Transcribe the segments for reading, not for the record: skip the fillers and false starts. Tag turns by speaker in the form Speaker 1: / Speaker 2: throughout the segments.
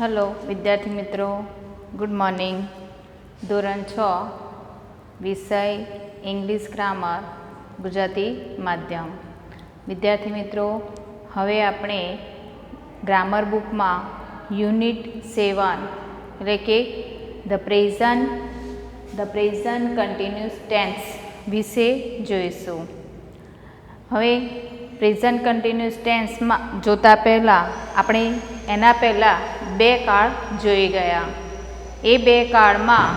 Speaker 1: Hello વિદ્યાર્થી મિત્રો, good morning. ધોરણ 6 વિષય ઇંગ્લિશ ગ્રામર ગુજરાતી માધ્યમ. વિદ્યાર્થી મિત્રો, હવે આપણે ગ્રામર બુકમાં યુનિટ 7 એટલે કે ધ પ્રેઝન્ટ કન્ટિન્યુઅસ ટેન્સ વિશે જોઈશું. હવે પ્રેઝન્ટ કન્ટિન્યુઅસ ટેન્સમાં જોતા પહેલાં આપણે એના પહેલાં બે કાળ જોઈ ગયા. એ બે કાળમાં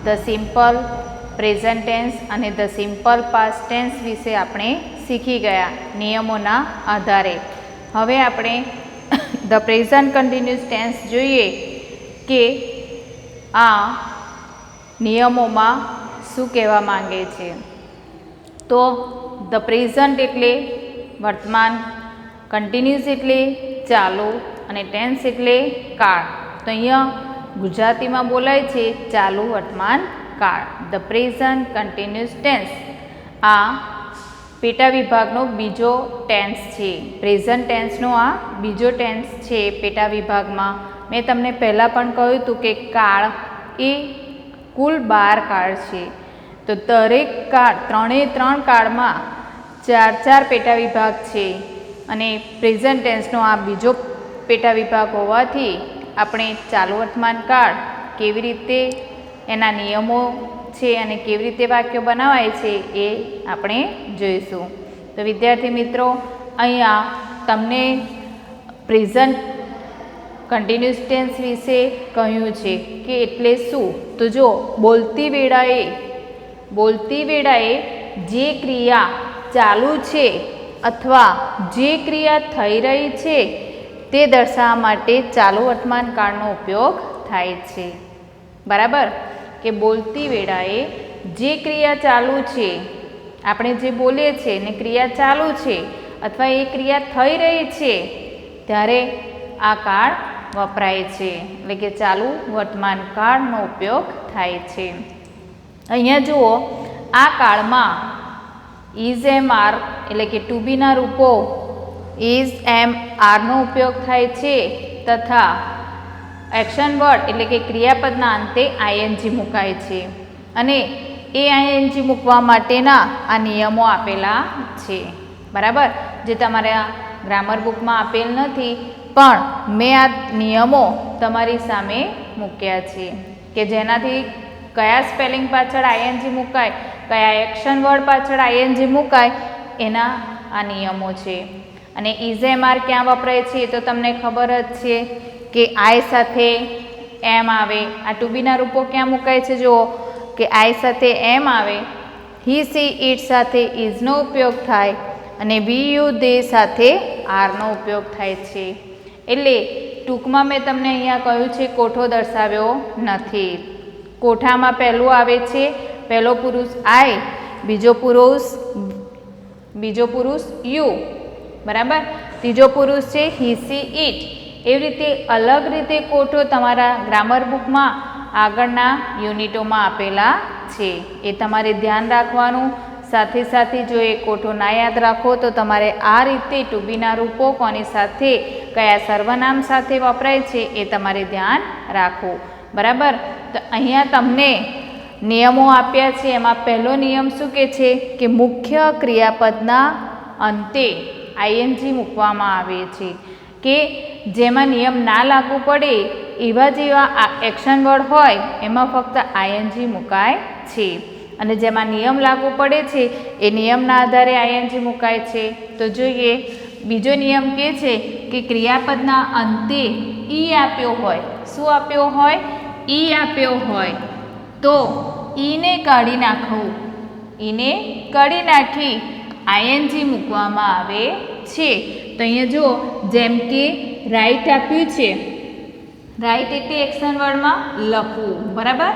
Speaker 1: ધ સિમ્પલ પ્રેઝન્ટ ટેન્સ અને ધ સિમ્પલ પાસ્ટ ટેન્સ વિશે આપણે શીખી ગયા નિયમોના આધારે. હવે આપણે ધ પ્રેઝન્ટ કન્ટિન્યુઅસ ટેન્સ જોઈએ કે આ નિયમોમાં શું કહેવા માંગે છે. તો ધ પ્રેઝન્ટ એટલે વર્તમાન, કન્ટિન્યુઅસ એટલે ચાલુ અને ટેન્સ એટલે કાળ. તો અહીંયા ગુજરાતીમાં બોલાય છે ચાલુ વર્તમાન કાળ, ધ પ્રેઝન્ટ કન્ટિન્યુઅસ ટેન્સ. આ પેટા વિભાગનો બીજો ટેન્સ છે. પ્રેઝન્ટ ટેન્સનો આ બીજો ટેન્સ છે પેટા વિભાગમાં. મેં તમને પહેલાં પણ કહ્યું હતું કે કાળ એ કુલ 12 કાળ છે. તો દરેક કાળ ત્રણ કાળમાં 4 પેટા વિભાગ છે અને પ્રેઝન્ટ ટેન્સનો આ બીજો પેટા વિભાગ હોવાથી આપણે ચાલુ વર્તમાન કાળ કેવી રીતે એના નિયમો છે અને કેવી રીતે વાક્યો બનાવાય છે એ આપણે જોઈશું. તો વિદ્યાર્થી મિત્રો, અહીંયા તમને પ્રેઝન્ટ કન્ટિન્યુઅસ ટેન્સ વિશે કહ્યું છે કે એટલે શું. તો જો બોલતી વેળાએ જે ક્રિયા ચાલુ છે અથવા જે ક્રિયા થઈ રહી છે તે દર્શાવવા માટે ચાલુ વર્તમાન કાળનો ઉપયોગ થાય છે. બરાબર, કે બોલતી વેળાએ જે ક્રિયા ચાલુ છે, આપણે જે બોલીએ છીએ ને ક્રિયા ચાલુ છે અથવા એ ક્રિયા થઈ રહી છે ત્યારે આ કાળ વપરાય છે, એટલે કે ચાલુ વર્તમાન કાળનો ઉપયોગ થાય છે. અહીંયા જુઓ, આ કાળમાં ઇઝ એમ આર એટલે કે two Bina Rupo is am આરનો ઉપયોગ થાય છે તથા એક્શન વર્ડ એટલે કે ક્રિયાપદના અંતે આઈએનજી મુકાય છે. અને એ આઈએનજી મૂકવા માટેના આ નિયમો આપેલા છે. બરાબર, જે તમારા ગ્રામર બુકમાં આપેલ નથી પણ મેં આ નિયમો તમારી સામે મૂક્યા છે કે જેનાથી કયા સ્પેલિંગ પાછળ આઈએનજી મુકાય, કયા એક્શન વર્ડ પાછળ આઈએનજી મુકાય એના આ નિયમો છે. અને ઇઝ એમ આર ક્યાં વપરાય છે તો તમને ખબર જ છે કે આઈ સાથે એમ આવે. આ ટુ બીના રૂપો ક્યાં મુકાય છે જુઓ, કે આઈ સાથે એમ આવે, હી સી ઇટ સાથે ઇઝનો ઉપયોગ થાય અને વી યુ દે સાથે આરનો ઉપયોગ થાય છે. એટલે ટૂંકમાં મેં તમને અહીંયા કહ્યું છે કોઠો દર્શાવ્યો નથી. કોઠામાં પહેલું આવે છે પહેલો પુરુષ આઈ, બીજો પુરુષ યુ. બરાબર, ત્રીજો પુરુષ છે હી સી ઇટ. એવી રીતે અલગ રીતે કોઠો તમારા ગ્રામર બુકમાં આગળના યુનિટોમાં આપેલા છે. એ તમારે ધ્યાન રાખવાનું. સાથે સાથે જો એ કોઠો ના યાદ રાખો તો તમારે આ રીતે ટુ બીના રૂપો કોની સાથે, કયા સર્વનામ સાથે વપરાય છે એ તમારે ધ્યાન રાખવું. બરાબર, તો અહીંયા તમને નિયમો આપ્યા છે. એમાં પહેલો નિયમ શું કહે છે કે મુખ્ય ક્રિયાપદના અંતે આઈએનજી મૂકવામાં આવે છે, કે જેમાં નિયમ ના લાગુ પડે એવા જેવા એક્શન વર્ડ હોય એમાં ફક્ત આઈએનજી મુકાય છે. અને જેમાં નિયમ લાગુ પડે છે એ નિયમના આધારે આઈએનજી મુકાય છે. તો જોઈએ, બીજો નિયમ કહે છે કે ક્રિયાપદના અંતે ઈ આપ્યો હોય. શું આપ્યો હોય? ઈ આપ્યો હોય તો ઈને કાઢી નાખવું. ઈને કાઢી નાખી આઈએનજી મૂકવામાં આવે છે. તો અહીંયા જુઓ, જેમ કે રાઈટ આપ્યું છે, રાઈટ એટલે એક્શન વર્ડમાં લખવું. બરાબર,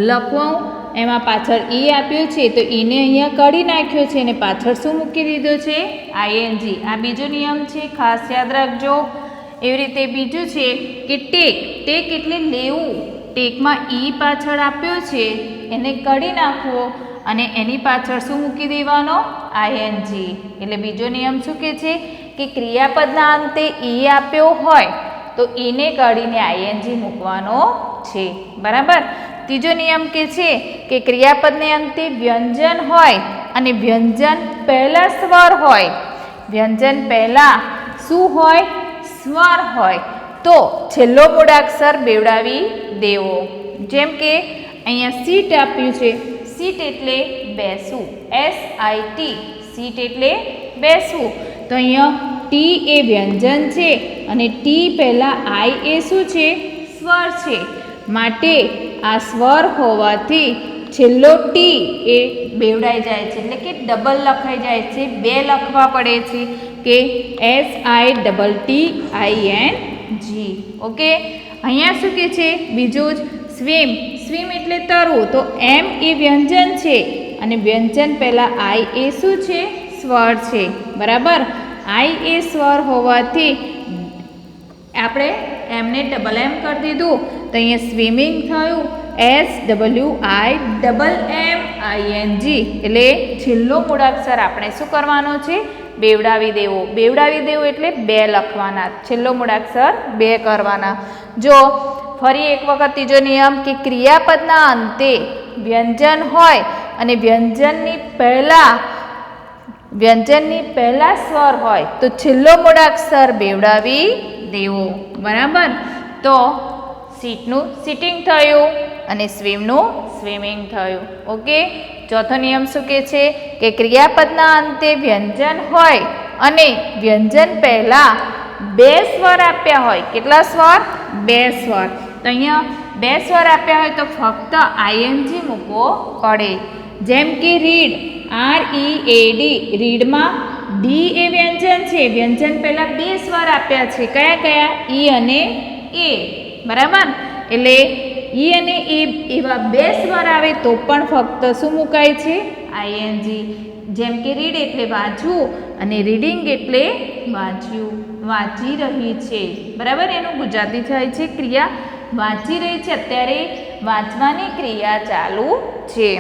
Speaker 1: લખવું, એમાં પાછળ ઈ આપ્યું છે તો ઈને અહીંયા કાઢી નાખ્યો છે અને પાછળ શું મૂકી દીધો છે? આઈએનજી. આ બીજો નિયમ છે, ખાસ યાદ રાખજો. એવી રીતે બીજું છે કે ટેક એટલે લેવું. ટેકમાં ઈ પાછળ આપ્યો છે એને કાઢી નાખવો અને એની પાછળ શું મૂકી દેવાનો? આઈએનજી. એટલે બીજો નિયમ શું કહે છે કે ક્રિયાપદના અંતે ઈ આપ્યો હોય તો ઈને કાઢીને આઈએનજી મૂકવાનો છે, બરાબર. ત્રીજો નિયમ કે છે કે ક્રિયાપદને અંતે વ્યંજન હોય અને વ્યંજન પહેલા સ્વર હોય, વ્યંજન પહેલા શું હોય? સ્વર હોય, તો છેલ્લો મૂળાક્ષર બેવડાવી દેવો. જેમ કે અહીંયા સીટ આપ્યું છે, સીટ એટલે બેસવું, SIT, સીટ એટલે બેસવું. તો અહીંયા ટી એ વ્યંજન છે અને ટી પહેલાં આઈ એ શું છે? સ્વર છે. માટે આ સ્વર હોવાથી છેલ્લો ટી એ બેવડાઈ જાય છે, એટલે કે ડબલ લખાઈ જાય છે, બે લખવા પડે છે કે SITTING. ઓકે. અહીંયા શું કે છે? બીજું જ સ્વિમ, સ્વિમ એટલે તરવું, તો એમ એ વ્યંજન છે અને વ્યંજન પહેલાં આઈ એ શું છે? સ્વર છે, બરાબર. આઈ એ સ્વર હોવાથી આપણે એમને ડબલ એમ કરી દીધું, તો અહીંયા સ્વિમિંગ થયું SWIMMING. એટલે છેલ્લો મૂળાક્ષર આપણે શું કરવાનો છે? બેવડાવી દેવો. બેવડાવી દેવો એટલે બે લખવાના, છેલ્લો મૂળાક્ષર બે કરવાના. જો ફરી એક વખત ત્રીજો નિયમ કે ક્રિયાપદના અંતે વ્યંજન હોય અને વ્યંજનની પહેલા સ્વર હોય તો છેલ્લો મૂળાક્ષર બેવડાવી દેવો, બરાબર. તો સીટનું સિટિંગ થયું અને સ્વિમનું સ્વિમિંગ થયું. ઓકે. ચોથો નિયમ શું કહે છે કે ક્રિયાપદના અંતે વ્યંજન હોય અને વ્યંજન પહેલાં બે સ્વર આપ્યા હોય. કેટલા સ્વર? બે સ્વર. તો અહીંયા બે સ્વર આપ્યા હોય તો ફક્ત આઈએનજી મૂકવો પડે. જેમ કે રીડ, READ, રીડમાં ડી એ વ્યંજન છે, વ્યંજન પહેલાં બે સ્વર આપ્યા છે. કયા કયા? ઈ અને એ, બરાબર. એટલે ઈ અને એ એવા બે સ્વર આવે તો પણ ફક્ત શું મુકાય છે? આઈએનજી. જેમ કે રીડ એટલે વાંચવું અને રીડિંગ એટલે વાંચ્યું, વાંચી રહી છે, બરાબર. એનું ગુજરાતી થાય છે ક્રિયા વાંચી રહી છે, અત્યારે વાંચવાની ક્રિયા ચાલુ છે.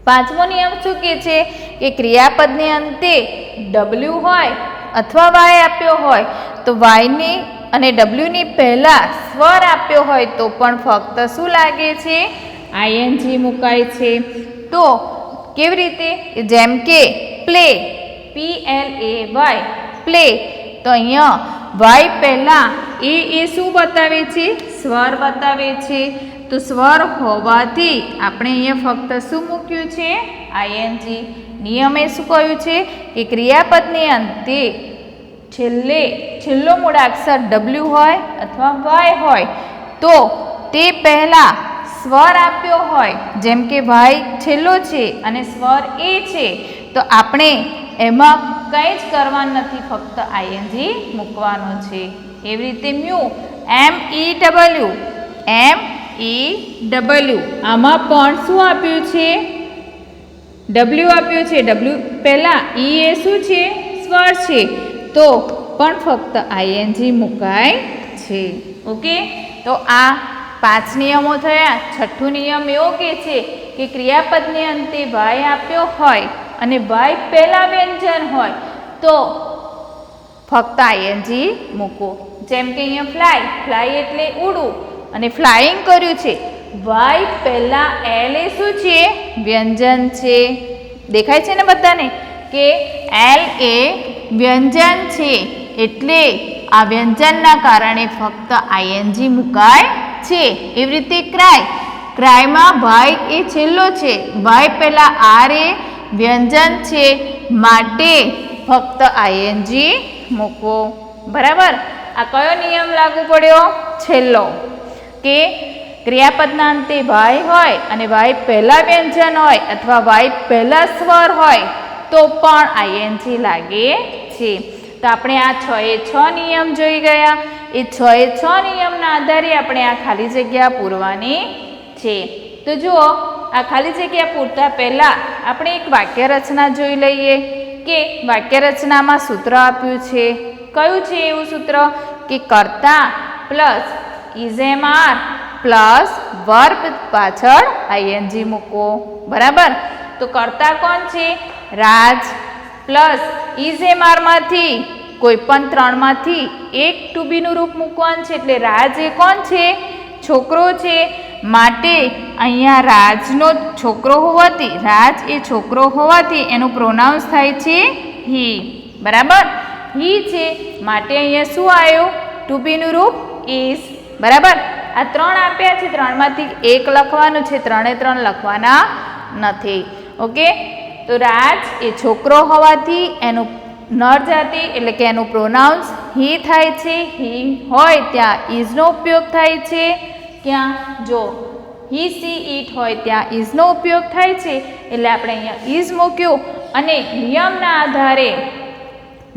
Speaker 1: પાંચમો નિયમ શું કહે છે કે ક્રિયાપદને અંતે ડબલ્યુ હોય અથવા વાય આપ્યો હોય તો વાયની અને ડબલ્યુની પહેલાં સ્વર આપ્યો હોય તો પણ ફક્ત શું લાગે છે? આઈએનજી મુકાય છે. તો કેવી રીતે? જેમ કે પ્લે, PLAY, પ્લે. તો અહીંયા વાય પહેલાં એ શું બતાવે છે? સ્વર બતાવે છે. તો સ્વર હોવાથી આપણે અહીંયા ફક્ત શું મૂક્યું છે? આઈએનજી. નિયમે શું કહ્યું છે કે ક્રિયાપદને અંતે છેલ્લો મૂળાક્ષર ડબલ્યુ હોય અથવા વાય હોય તો તે પહેલાં સ્વર આપ્યો હોય, જેમ કે વાય છેલ્લો છે અને સ્વર એ છે, તો આપણે એમાં કંઈ જ કરવાનું નથી, ફક્ત આઈએનજી મૂકવાનો છે. એવી રીતે મ્યુ, MEW, આમાં પણ શું આપ્યું છે? ડબલ્યુ આપ્યું છે. ડબલ્યુ પહેલાં ઈ એ શું છે? સ્વર છે, તો પણ ફક્ત આઈએનજી મુકાય છે. ઓકે. તો આ 5 નિયમો થયા. છઠ્ઠો નિયમ એવો કહે છે કે ક્રિયાપદને અંતે વાય આપ્યો હોય અને વાય પહેલાં વ્યંજન હોય તો ફક્ત આઈએનજી મૂકો. જેમ કે અહીંયા ફ્લાય, ફ્લાય એટલે ઉડવું અને ફ્લાઇંગ કર્યું છે, વાય પહેલાં એલ એ શું છે? વ્યંજન છે. દેખાય છે ને બધાને કે એલ એ વ્યંજન છે, એટલે આ વ્યંજનના કારણે ફક્ત આઈએનજી મુકાય છે. એવી રીતે ક્રાય, ક્રાયમાં વાય એ છેલ્લો છે, વાય પહેલાં આર એ વ્યંજન છે, માટે ફક્ત આઈએનજી મૂકવો, બરાબર. આ કયો નિયમ લાગુ પડ્યો? છેલ્લો, કે ક્રિયાપદના અંતે વાય હોય અને વાય પહેલાં વ્યંજન હોય અથવા વાય પહેલાં સ્વર હોય તો પણ આઈએનજી લાગે છે. તો આપણે આ 6 નિયમ જોઈ ગયા. એ 6 નિયમના આધારે આપણે આ ખાલી જગ્યા પૂરવાની છે. તો જુઓ, આ ખાલી જગ્યા પૂરતા પહેલાં આપણે એક વાક્ય રચના જોઈ લઈએ કે વાક્ય રચનામાં સૂત્ર આપ્યું છે. કયું છે એવું સૂત્ર? કે કર્તા પ્લસ ઇઝેમાર પ્લસ વર્બ પાછળ આઈએનજી મૂકો, બરાબર. તો કર્તા કોણ છે? રાજ. પ્લસ ઇઝેમારમાંથી કોઈ પણ ત્રણમાંથી એક ટુ બીનું રૂપ મૂકવાનું છે. એટલે રાજ એ કોણ છે? છોકરો છે. માટે અહીંયા રાજનો છોકરો હોવાથી, રાજ એ છોકરો હોવાથી એનું પ્રોનાઉન્સ થાય છે હી. બરાબર, હી છે માટે અહીંયા શું આવ્યું? ટુ બીનું રૂપ ઇઝ. બરાબર, આ ત્રણ આપ્યા છે, ત્રણમાંથી એક લખવાનું છે, ત્રણે ત્રણ લખવાના નથી. ઓકે, તો રાજ એ છોકરો હોવાથી એનું નર જાતિ એટલે કે એનું પ્રોનાઉન્સ હી થાય છે. હી હોય ત્યાં ઇઝનો ઉપયોગ થાય છે. ક્યાં? જો હી સી ઇટ હોય ત્યાં ઇઝનો ઉપયોગ થાય છે. એટલે આપણે અહીંયા ઇઝ મૂક્યું અને નિયમના આધારે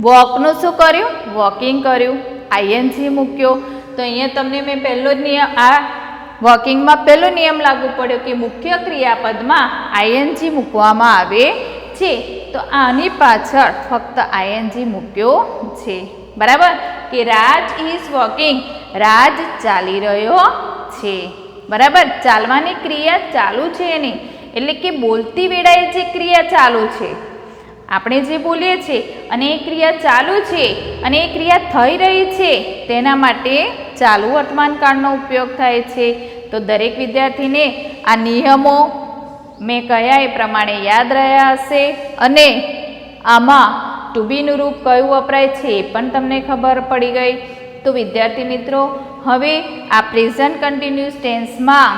Speaker 1: વોકનું શું કર્યું? વોકિંગ કર્યું. આઈએનજી મૂક્યો. તો અહીંયા તમને મેં પહેલો જ નિયમ, આ વોકિંગમાં પહેલો નિયમ લાગુ પડ્યો કે મુખ્ય ક્રિયાપદમાં આઈએનજી મૂકવામાં આવે છે. તો આની પાછળ ફક્ત આઈએનજી મૂક્યો છે. બરાબર, કે રાજ ઇઝ વોકિંગ, રાજ ચાલી રહ્યો છે. બરાબર, ચાલવાની ક્રિયા ચાલુ છે એની, એટલે કે બોલતી વેળાએ જે ક્રિયા ચાલુ છે, આપણે જે બોલીએ છીએ અને એ ક્રિયા ચાલુ છે અને એ ક્રિયા થઈ રહી છે, તેના માટે ચાલુ વર્તમાનકાળનો ઉપયોગ થાય છે. તો દરેક વિદ્યાર્થીને આ નિયમો મેં કહ્યા એ પ્રમાણે યાદ રહ્યા હશે અને આમાં ટુ બીનું રૂપ કયું વપરાય છે એ પણ તમને ખબર પડી ગઈ. તો વિદ્યાર્થી મિત્રો, હવે આ પ્રેઝન્ટ કન્ટિન્યુઅસ ટેન્સમાં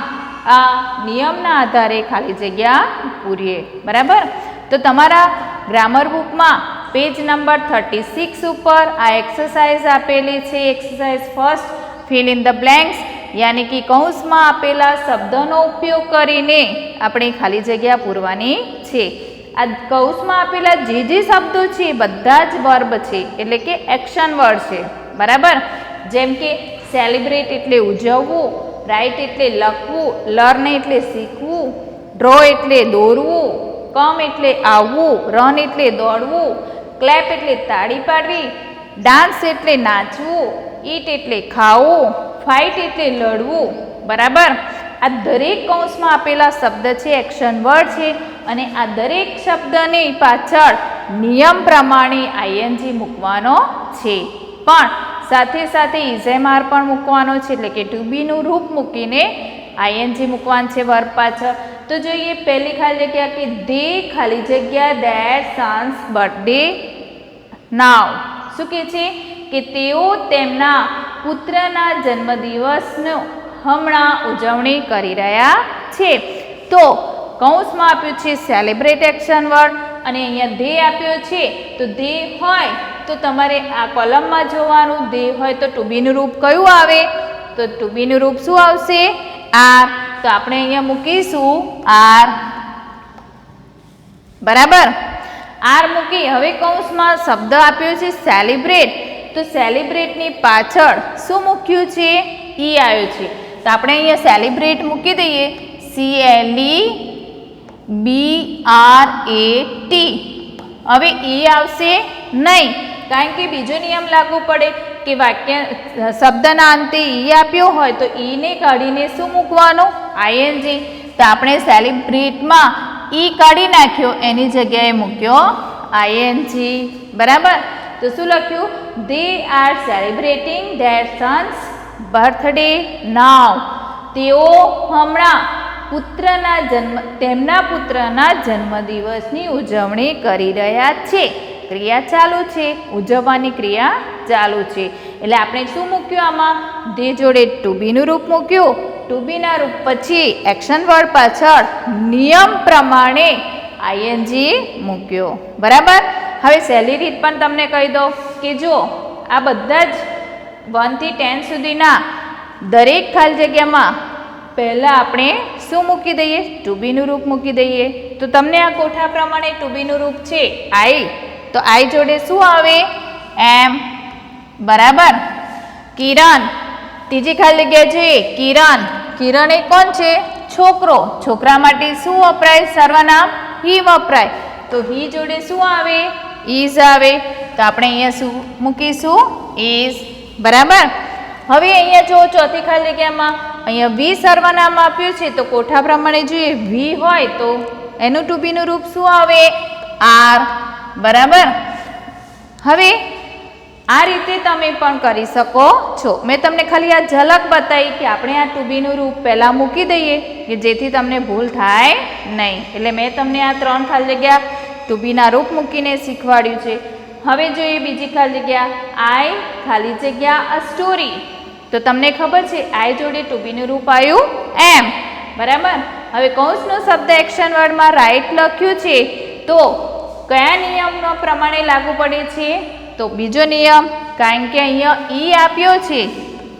Speaker 1: આ નિયમના આધારે ખાલી જગ્યા પૂરીએ. બરાબર, તો તમારા ગ્રામર બુકમાં પેજ નંબર 36 ઉપર આ એક્સરસાઇઝ આપેલી છે. Exercise first, fill in the blanks, યાની કે કૌંસમાં આપેલા શબ્દોનો ઉપયોગ કરીને આપણે ખાલી જગ્યા પૂરવાની છે. આ કૌંસમાં આપેલા જે જે શબ્દો છે એ બધા જ વર્બ છે, એટલે કે એક્શન વર્ડ છે. બરાબર, જેમ કે સેલિબ્રેટ એટલે ઉજવવું, રાઇટ એટલે લખવું, લર્ન એટલે શીખવું, ડ્રો એટલે દોરવું, કમ એટલે આવવું, રન એટલે દોડવું, ક્લેપ એટલે તાળી પાડવી, ડાન્સ એટલે નાચવું, ઈટ એટલે ખાવું, ફાઇટ એટલે લડવું. બરાબર, આ દરેક કૌંસમાં આપેલા શબ્દ છે એક્શન વર્ડ છે અને આ દરેક શબ્દની પાછળ નિયમ પ્રમાણે આઈએનજી મૂકવાનો છે. પણ સાથે સાથે ઇઝેમાર પણ મૂકવાનો છે, એટલે કે ટુ બીનું રૂપ મૂકીને આઈએનજી મૂકવાનું છે વર્બ પાછળ. તો જોઈએ પહેલી ખાલી જગ્યા કે ધે ખાલી જગ્યા ધેર સન્સ બર્થડે નાવ. શું કહે છે? કે તેઓ તેમના પુત્રના જન્મદિવસનો હમણાં ઉજવણી કરી રહ્યા છે. તો કૌંસમાં આપ્યું છે સેલિબ્રેટ એક્શન વર્ડ અને અહીંયા ધે આપ્યો છે. તો ધે હોય તો તમારે આ કોલમમાં જોવાનું. ધે હોય તો ટુ બીનું રૂપ કયું આવે? તો ટુ બીનું રૂપ શું આવશે? આર. તો આપણે અહીંયા મૂકીશું આર. બરાબર, આર મૂકી હવે કૌંસમાં શબ્દ આપ્યો છે સેલિબ્રેટ. તો સેલિબ્રેટની પાછળ શું મૂક્યું છે? ઈ આવ્યો છે. તો આપણે અહીંયા સેલિબ્રેટ મૂકી દઈએ, CLEBRAT. હવે ઈ આવશે નહીં, કારણ કે બીજો નિયમ લાગુ પડે કે વાક્ય શબ્દના અંતે ઈ આપ્યો હોય તો ઈને કાઢીને શું મૂકવાનું? આઈએનજી. તો આપણે સેલિબ્રેટમાં ઈ કાઢી નાખ્યો, એની જગ્યાએ મૂક્યો આઈએનજી. બરાબર, તો શું લખ્યું? They are celebrating their son's birthday now. તેઓ હમણાં તેમના પુત્રના જન્મદિવસની ઉજવણી કરી રહ્યા છે. ક્રિયા ચાલુ છે, ઉજવવાની ક્રિયા ચાલુ છે. એટલે આપણે શું મૂક્યું આમાં? ધે જોડે ટુ બીનું રૂપ મૂક્યું. ટુ બીના રૂપ પછી એક્શન વર્ડ પાછળ નિયમ પ્રમાણે આઈએનજી મૂક્યો. બરાબર, હવે સહેલી રીત પણ તમને કહી દો કે જો આ બધા જ 1 થી 10 સુધીના દરેક ખાલી જગ્યામાં પહેલાં આપણે શું મૂકી દઈએ? ટુ બીનું રૂપ મૂકી દઈએ. તો તમને આ કોઠા પ્રમાણે ટુ બીનું રૂપ છે આઈ, તો આઈ જોડે શું આવે? એમ. બરાબર, કિરણ. ત્રીજી ખાલી જગ્યા જોઈએ કિરણ. કિરણ એ કોણ છે? છોકરો. છોકરા માટે શું વપરાય? સર્વનામ હી વપરાય. તો હી જોડે શું આવે? ઇઝ આવે. તો આપણે અહીંયા શું મૂકીશું? ઇઝ. બરાબર, હવે અહીંયા જો ચોથી ખાલી જગ્યામાં અહીંયા વી સર્વનામ આપ્યું છે, તો કોઠા પ્રમાણે જોઈએ વી હોય તો એનું ટુ બીનું રૂપ શું આવે? આર. બરાબર, હવે આ રીતે તમે પણ કરી શકો છો. મેં તમને ખાલી આ ઝલક બતાવી કે આપણે આ ટુ બીનું રૂપ પહેલાં મૂકી દઈએ કે જેથી તમને ભૂલ થાય નહીં. એટલે મેં તમને આ 3 ખાલી જગ્યા ટુ બીના રૂપ મૂકીને શીખવાડ્યું છે. હવે જોઈએ બીજી ખાલી જગ્યા આઈ ખાલી જગ્યા અ સ્ટોરી. તો તમને ખબર છે આઈ જોડે ટુ બીનું રૂપ આવ્યું એમ, બરાબર. હવે કૌંસનો શબ્દ એક્શન વર્ડમાં રાઈટ લખ્યું છે તો કયા નિયમનો પ્રમાણે લાગુ પડે છે? તો બીજો નિયમ, કારણ કે અહીંયા ઈ આપ્યો છે,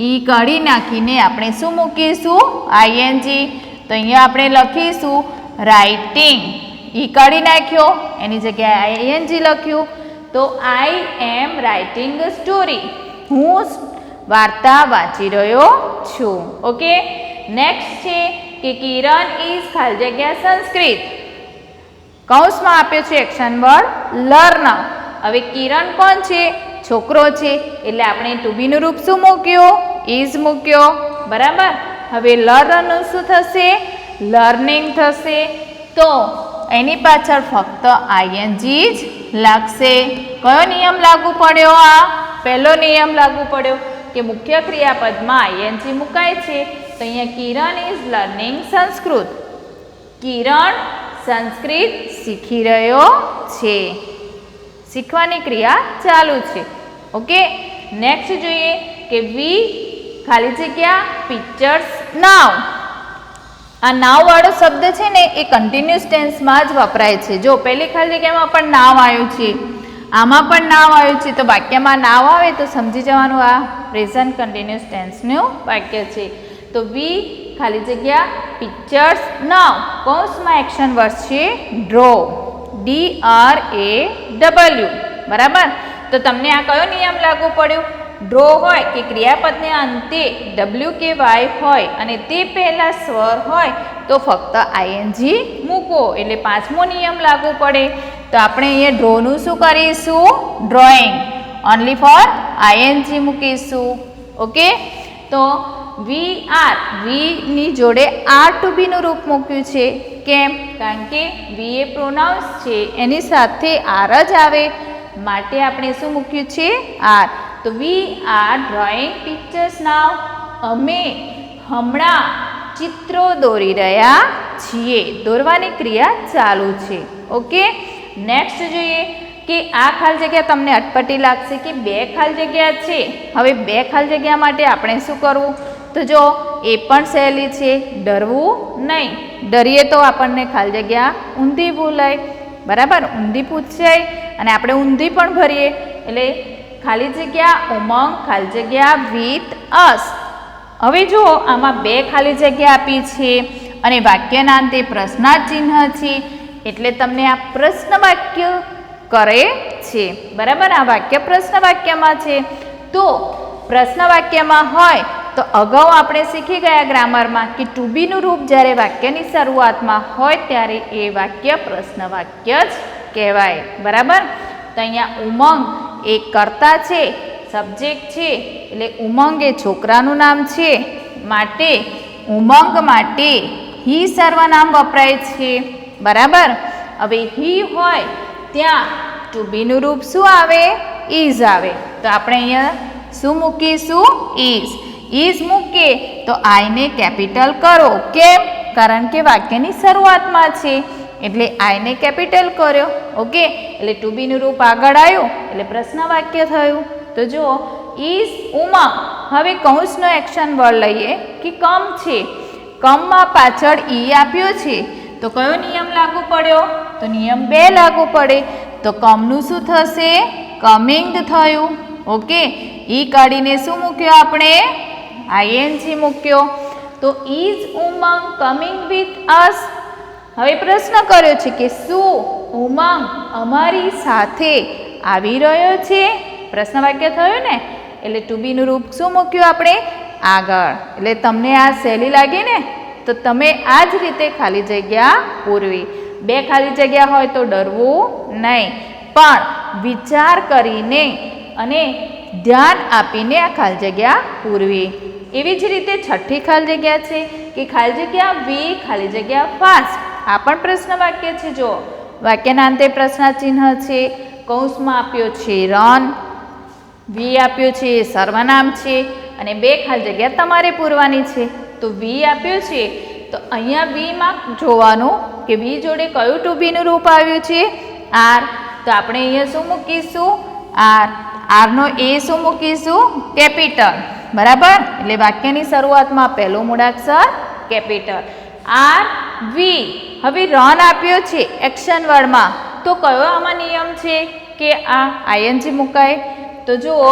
Speaker 1: ઈ કાઢી નાખીને આપણે શું મૂકીશું? આઈએનજી. તો અહીંયા આપણે લખીશું રાઇટિંગ. ઈ કાઢી નાખ્યો, એની જગ્યાએ આઈએનજી લખ્યું. તો આઈ એમ રાઇટિંગ અ સ્ટોરી. હું વાર્તા વાંચી રહ્યો છું. ઓકે. નેક્સ્ટ છે કે કિરણ ઇઝ ખાલી જગ્યા સંસ્કૃત. કૌંસમાં આપ્યો છે એક્શન વર્ડ લર્ન. હવે કિરણ કોણ છે? છોકરો છે, એટલે આપણે ટુ બીનું રૂપ શું મૂક્યું? ઇઝ મૂક્યો, બરાબર. હવે લર્નનું શું થશે? લર્નિંગ થશે. તો એની પાછળ ફક્ત આઈએનજી જ લાગશે. કયો નિયમ લાગુ પડ્યો? આ પહેલો નિયમ લાગુ પડ્યો કે મુખ્ય ક્રિયાપદમાં આઈએનજી મુકાય છે. તો અહીંયા કિરણ ઇઝ લર્નિંગ સંસ્કૃત. કિરણ સંસ્કૃત શીખી રહ્યો છે. શીખવાની ક્રિયા ચાલુ છે. ઓકે. નેક્સ્ટ જોઈએ કે વી ખાલી જગ્યા પિક્ચર્સ નાવ. આ નાવ વાળો શબ્દ છે ને એ કન્ટિન્યુઅસ ટેન્સમાં જ વપરાય છે. જો પહેલી ખાલી જગ્યામાં પણ નાવ આવ્યું છે, આમાં પણ નાવ આવ્યું છે, તો વાક્યમાં નાવ આવે તો સમજી જવાનું આ પ્રેઝન્ટ કન્ટિન્યુઅસ ટેન્સનું વાક્ય છે. તો વી ખાલી જગ્યા પિક્ચર્સ નાવ. કૌંસમાં એક્શન વર્ડ છે ડ્રો. DRAW, બરાબર. તો તમને આ કયો નિયમ લાગુ પડ્યો? ડ્રો હોય કે ક્રિયાપદને અંતે W કે Y હોય અને તે પહેલા સ્વર હોય તો ફક્ત આઈએનજી મૂકો, એટલે પાંચમો નિયમ લાગુ પડે. તો આપણે અહીંયા ડ્રોનું શું કરીશું? ડ્રોઈંગ. ઓનલી ફોર આઈએનજી મૂકીશું. ઓકે. તો વીની જોડે આર ટુ બીનું રૂપ મૂક્યું છે. કેમ? કારણ કે વી એ પ્રોનાઉન્સ છે, એની સાથે આર જ આવે, માટે આપણે શું મૂક્યું છે? આર. તો વી આર ડ્રોઈંગ પિક્ચર્સ નાવ. અમે હમણાં ચિત્રો દોરી રહ્યા છીએ. દોરવાની ક્રિયા ચાલુ છે. ઓકે. નેક્સ્ટ જોઈએ કે આ ખાલી જગ્યા તમને અટપટી લાગશે કે 2 ખાલી જગ્યા છે. હવે 2 ખાલી જગ્યા માટે આપણે શું કરવું? તો જો એ પણ સહેલી છે, ડરવું નહીં. ડરીએ તો આપણને ખાલી જગ્યા ઊંધી ભૂલાય, બરાબર. ઊંધી પૂછાય અને આપણે ઊંધી પણ ભરીએ. એટલે ખાલી જગ્યા ઉમંગ ખાલી જગ્યા વિથ અસ. હવે જો આમાં 2 ખાલી જગ્યા આપી છે અને વાક્યના અંતે પ્રશ્નાર્થ ચિહ્ન છે, એટલે તમને આ પ્રશ્ન વાક્ય કરે છે, બરાબર. આ વાક્ય પ્રશ્ન વાક્યમાં છે. તો પ્રશ્ન વાક્યમાં હોય તો અગાઉ આપણે શીખી ગયા ગ્રામરમાં કે ટુ બીનું રૂપ જ્યારે વાક્યની શરૂઆતમાં હોય ત્યારે એ વાક્ય પ્રશ્ન વાક્ય જ કહેવાય, બરાબર. તો અહીંયા ઉમંગ એ કર્તા છે, સબ્જેક્ટ છે, એટલે ઉમંગ એ છોકરાનું નામ છે, માટે ઉમંગ માટે હી સર્વનામ વપરાય છે, બરાબર. હવે હી હોય ત્યાં ટુ બીનું રૂપ શું આવે? ઇઝ આવે. તો આપણે અહીંયા શું મૂકીશું? ઇઝ. ઇઝ મૂકીએ તો આઈને કેપિટલ કરો. કેમ? કારણ કે વાક્યની શરૂઆતમાં છે, એટલે આઈને કેપિટલ કર્યો. ઓકે. એટલે ટુ બીનું રૂપ આગળ આવ્યું એટલે પ્રશ્ન વાક્ય થયું. તો જુઓ ઇઝ ઉમંગ. હવે કૌંસનો એક્શન વર્ડ લઈએ કે કમ છે. કમમાં પાછળ ઈ આપ્યો છે, તો કયો નિયમ લાગુ પડ્યો? તો નિયમ 2 લાગુ પડે. તો કમનું શું થશે? કમિંગ થયું. ઓકે. ઈ કાઢીને શું મૂક્યો આપણે? આઈએનજી મૂક્યો. તો is Umang coming with us. હવે પ્રશ્ન કર્યો છે કે શું ઉમંગ અમારી સાથે આવી રહ્યો છે? પ્રશ્ન વાક્ય થયું ને, એટલે ટુ બીનું રૂપ શું મૂક્યું આપણે? આગળ. એટલે તમને આ સહેલી લાગી ને, તો તમે આ જ રીતે ખાલી જગ્યા પૂરવી. 2 ખાલી જગ્યા હોય તો ડરવું નહીં, પણ વિચાર કરીને અને ધ્યાન આપીને આ ખાલી જગ્યા પૂરવી. એવી જ રીતે છઠ્ઠી ખાલી જગ્યા છે કે ખાલી જગ્યા વી ખાલી જગ્યા ફાસ્ટ. આ પણ પ્રશ્ન વાક્ય છે. જો વાક્યના અંતે પ્રશ્ન ચિહ્ન છે, કૌંસમાં આપ્યો છે રન. વી આપ્યું છે એ સર્વનામ છે અને 2 ખાલી જગ્યા તમારે પૂરવાની છે. તો વી આપ્યું છે તો અહીંયા વીમાં જોવાનું કે વી જોડે કયું ટુ બીનું રૂપ આવ્યું છે આર. તો આપણે અહીંયા શું મૂકીશું આર. આરનો એ શું મૂકીશું કેપિટલ. બરાબર, એટલે વાક્યની શરૂઆતમાં પહેલું મૂળાક્ષર કેપિટલ આર વી. હવે રન આપ્યો છે એક્શન વર્ડમાં, તો કયો આમાં નિયમ છે કે આ આઈએનજી મુકાય? તો જુઓ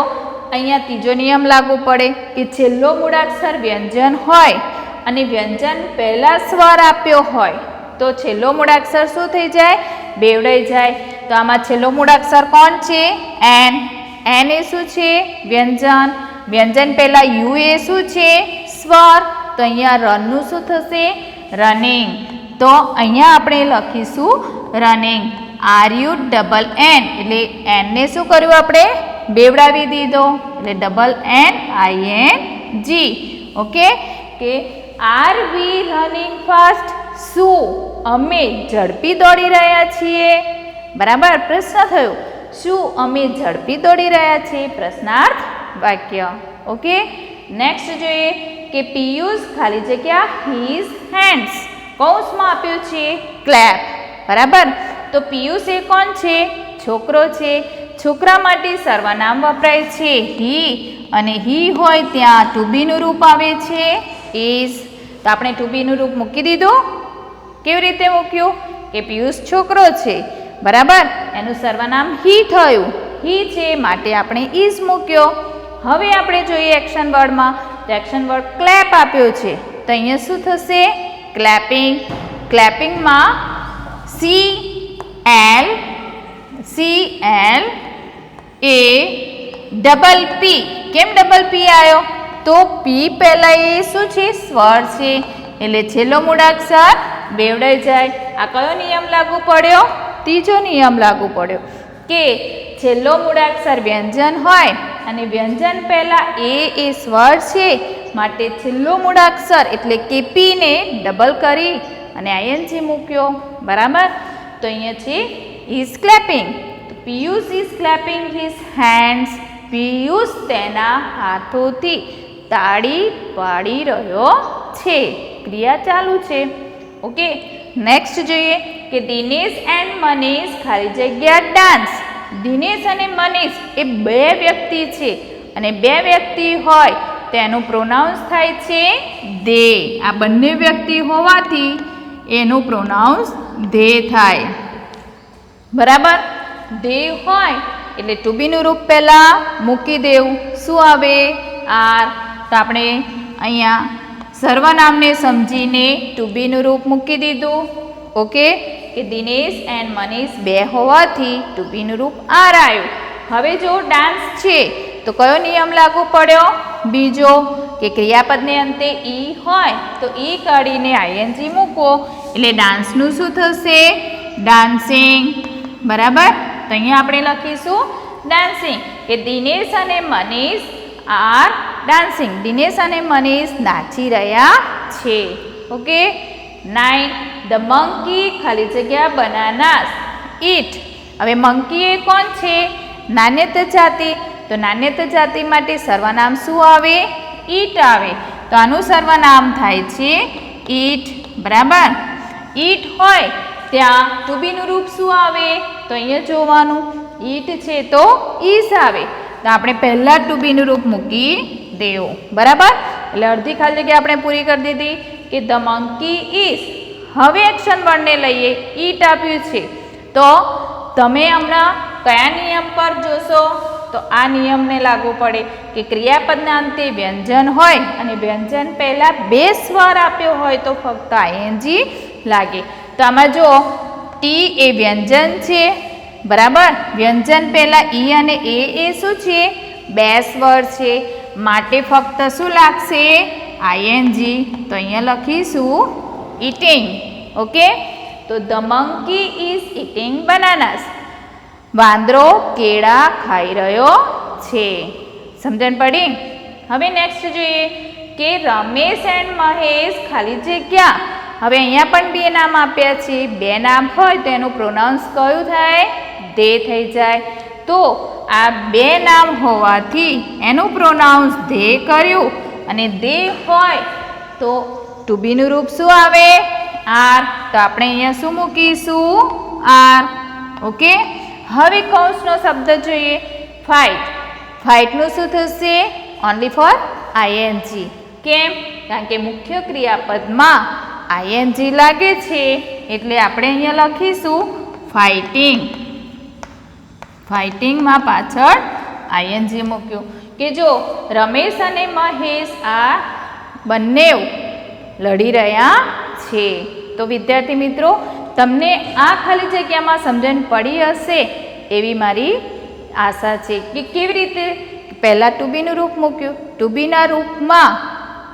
Speaker 1: અહીંયા ત્રીજો નિયમ લાગુ પડે કે છેલ્લો મૂળાક્ષર વ્યંજન હોય અને વ્યંજન પહેલા સ્વર આપ્યો હોય તો છેલ્લો મૂળાક્ષર શું થઈ જાય? બેવડાઈ જાય. તો આમાં છેલ્લો મૂળાક્ષર કોણ છે? એન. એન એ શું છે? વ્યંજન. વ્યંજન પહેલા યુ એ શું છે? સ્વર. તો અહીંયા રનનું શું થશે? રનિંગ. તો અહીંયા આપણે લખીશું running. R U double N, એટલે એનને શું કર્યું આપણે? બેવડાવી દીધો, એટલે double N I N G. Okay, કે આર વી રનિંગ ફાસ્ટ? શું અમે ઝડપી દોડી રહ્યા છીએ? બરાબર, પ્રશ્ન થયો શું અમે ઝડપી દોડી રહ્યા છીએ? પ્રશ્નાર્થ વાક્ય. ઓકે, નેક્સ્ટ જોઈએ કે પિયુષ ખાલી જગ્યા હિઝ હેન્ડ્સ કૌંસમાં આપ્યું છે ક્લેપ. બરાબર, તો પિયુષ એ કોણ છે? છોકરો છે. છોકરા માટે સર્વનામ વપરાય છે હી, અને હી હોય ત્યાં ટુ બીનું રૂપ આવે છે ઇઝ. તો આપણે ટુ બીનું રૂપ મૂકી દીધું. કેવી રીતે મૂક્યું? કે પિયુષ છોકરો છે. બરાબર, એનું સર્વનામ હી થયું. હી છે માટે આપણે ઇઝ મૂક્યો. હવે આપણે જોઈએ એક્શન વર્ડમાં, તો એક્શન વર્ડ ક્લેપ આપ્યો છે. તો અહીંયા શું થશે? ક્લેપિંગ. ક્લેપિંગમાં C L A double P. કેમ ડબલ પી આવ્યો? તો પી પહેલાં એ શું છે? સ્વર છે, એટલે છેલ્લો મૂળાક્ષર બેવડાઈ જાય. આ કયો નિયમ લાગુ પડ્યો? ત્રીજો નિયમ લાગુ પડ્યો કે છેલ્લો મૂળાક્ષર વ્યંજન હોય અને વ્યંજન પહેલાં એ સ્વર છે માટે છેલ્લો મૂળાક્ષર એટલે કે પીને ડબલ કરી અને આઈએનજી મૂક્યો. બરાબર, તો અહીંયા છે is clapping. Piyush is clapping his hands. Piyush તેના હાથોથી તાળી પાડી રહ્યો છે. ક્રિયા ચાલુ છે. ઓકે, નેક્સ્ટ જોઈએ કે દિનેશ એન્ડ મનીષ ખાલી જગ્યા ડાન્સ. દિનેશ અને મનીષ એ 2 વ્યક્તિ છે અને 2 વ્યક્તિ હોય તેનું પ્રોનાઉન્સ થાય છે દે. આ બંને વ્યક્તિ હોવાથી એનું પ્રોનાઉન્સ ધે થાય. બરાબર, ધે હોય એટલે ટુ બીનું રૂપ પહેલાં મૂકી દેવું. શું આવે? આર. તો આપણે અહીંયા સર્વનામને સમજીને ટુ બીનું રૂપ મૂકી દીધું. ઓકે, કે દિનેશ એન્ડ મનીષ 2 હોવાથી ટુ બીનું રૂપ આર આવ્યું. હવે જો ડાન્સ છે તો કયો નિયમ લાગુ પડ્યો? બીજો, કે ક્રિયાપદને અંતે ઈ હોય તો ઈ કાઢીને આઈએનજી મૂકો એટલે ડાન્સનું શું થશે? ડાન્સિંગ. બરાબર, તો અહીંયા આપણે લખીશું ડાન્સિંગ, કે દિનેશ અને મનીષ આર ડાન્સિંગ. દિનેશ અને મનીષ નાચી રહ્યા છે. ઓકે, 9 ધ મંકી ખાલી જગ્યા બનાનાસ ઈટ. હવે મંકી એ કોણ છે? નાન્યત જાતિ. તો નાન્યત જાતિ માટે સર્વનામ શું આવે? ઈટ આવે. તો આનું સર્વનામ થાય છે ઈટ. બરાબર, ઈટ હોય ત્યાં ટુ બીનું રૂપ શું આવે? તો અહીંયા જોવાનું ઈટ છે તો ઈઝ આવે. તો આપણે પહેલાં ટુ બીનું રૂપ મૂકી દેવું. બરાબર, એટલે અડધી ખાલી જગ્યા આપણે પૂરી કરી દીધી કે ધ મંકી ઇઝ. હવે એક્શન વર્ડને લઈએ. ઈટ આપ્યું છે તો તમે હમણાં કયા નિયમ પર જોશો? તો આ નિયમને લાગુ પડે કે ક્રિયાપદના અંતે વ્યંજન હોય અને વ્યંજન પહેલાં 2 સ્વર આપ્યો હોય તો ફક્ત આઈએનજી લાગે. તો આમાં જો ટી એ વ્યંજન છે. બરાબર, વ્યંજન પહેલાં ઈ અને એ શું છે? 2 સ્વર છે માટે ફક્ત શું લાગશે? આઈએનજી. તો અહીંયા લખીશું ઇટિંગ. ઓકે, તો ધ મંકી ઇઝ ઇટિંગ બનાનાસ. વાંદરો કેળા ખાઈ રહ્યો છે. સમજણ પડી? હવે નેક્સ્ટ જોઈએ કે રમેશ એન્ડ મહેશ ખાલી જગ્યા. હવે અહીંયા પણ 2 નામ આપ્યા છે. 2 નામ હોય તો એનું પ્રોનાઉન્સ કયું થાય? દે થઈ જાય. તો આ બે નામ હોવાથી એનું પ્રોનાઉન્સ ધે કર્યું અને દે હોય તો ટુ બીનું રૂપ શું આવે? આર. તો આપણે અહીંયા શું મૂકીશું? આર. ઓકે. હવે કૌંસનો શબ્દ જોઈએ, ફાઇટ. ફાઇટનું શું થશે? Only for ING. કેમ? કારણ કે મુખ્ય ક્રિયાપદમાં આઈએનજી લાગે છે એટલે આપણે અહીંયા લખીશું ફાઇટિંગ. ફાઇટિંગમાં પાછળ આઈએનજી મૂક્યું કે જો રમેશ અને મહેશ આ બંને લડી રહ્યા છે. તો વિદ્યાર્થી મિત્રો, તમને આ ખાલી જગ્યામાં સમજણ પડી હશે એવી મારી આશા છે કે કેવી રીતે પહેલાં ટુ બીનું રૂપ મૂક્યું, ટુ બીના રૂપમાં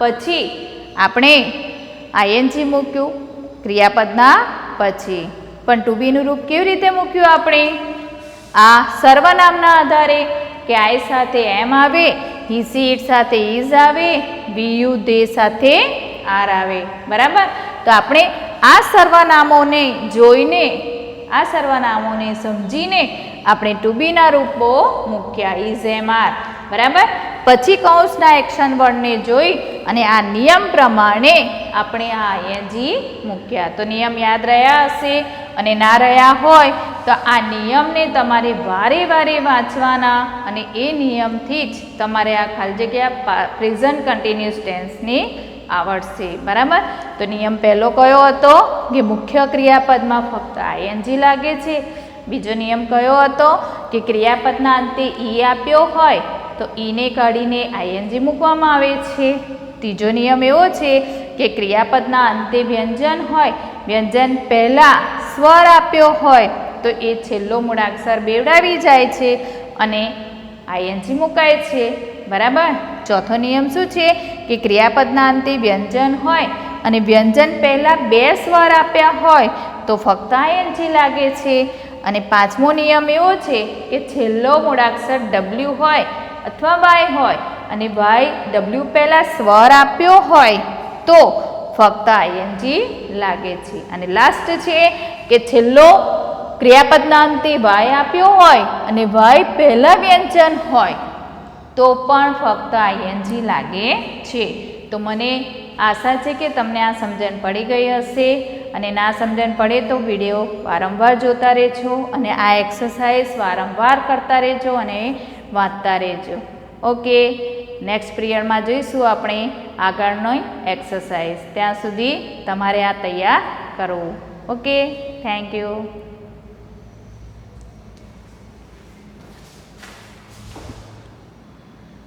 Speaker 1: પછી આપણે આઈએનજી મૂક્યું ક્રિયાપદના પછી, પણ ટુ બીનું રૂપ કેવી રીતે મૂક્યું આપણે? આ સર્વનામના આધારે કે આઈ સાથે એમ આવે, હી સી ઇટ સાથે ઇઝ આવે, વી યુ દે સાથે આર આવે. બરાબર? તો આપણે આ સર્વનામોને જોઈને, આ સર્વનામોને સમજીને આપણે ટુ બીના રૂપો મૂક્યા, ઇઝ એમ આર. બરાબર? પછી કૌંસના એક્શન વર્ડને જોઈ અને આ નિયમ પ્રમાણે આપણે આ આઈએનજી મૂક્યા. તો નિયમ યાદ રહ્યા હશે અને ના રહ્યા હોય તો આ નિયમને તમારે વારે વારે વાંચવાના અને એ નિયમથી જ તમારે આ ખાલી જગ્યા પ્રેઝન્ટ કન્ટિન્યુઅસ ટેન્સની આવડશે. બરાબર? તો નિયમ પહેલો કયો હતો કે મુખ્ય ક્રિયાપદમાં ફક્ત આઈએનજી લાગે છે. બીજો નિયમ કયો હતો કે ક્રિયાપદના અંતે ઈ આપ્યો હોય તો ઈને કાઢીને આઈએનજી મૂકવામાં આવે છે. ત્રીજો નિયમ એવો છે કે ક્રિયાપદના અંતે વ્યંજન હોય, વ્યંજન પહેલાં સ્વર આપ્યો હોય તો એ છેલ્લો મૂળાક્ષર બેવડાવી જાય છે અને આઈએનજી મુકાય છે. બરાબર? ચોથો નિયમ શું છે કે ક્રિયાપદના અંતે વ્યંજન હોય અને વ્યંજન પહેલાં બે સ્વર આપ્યા હોય તો ફક્ત આઈએનજી લાગે છે. અને પાંચમો નિયમ એવો છે કે છેલ્લો મૂળાક્ષર ડબલ્યુ હોય અથવા વાય હોય અને વાય ડબલ્યુ પહેલાં સ્વર આપ્યો હોય તો ફક્ત આઈએનજી લાગે છે. અને લાસ્ટ છે કે છેલ્લો ક્રિયાપદના અંતે વાય આપ્યો હોય અને વાય પહેલાં વ્યંજન હોય તો પણ ફક્ત આઈએનજી લાગે છે. તો મને આશા છે કે તમને આ સમજણ પડી ગઈ હશે અને ના સમજણ પડે તો વિડીયો વારંવાર જોતા રહેજો અને આ એક્સરસાઇઝ વારંવાર કરતા રહેજો અને વાંચતા રહેજો. ઓકે, નેક્સ્ટ પિરિયડમાં જોઈશું આપણે આગળનો એક્સરસાઇઝ. ત્યાં સુધી તમારે આ તૈયાર કરવું. Okay, thank you.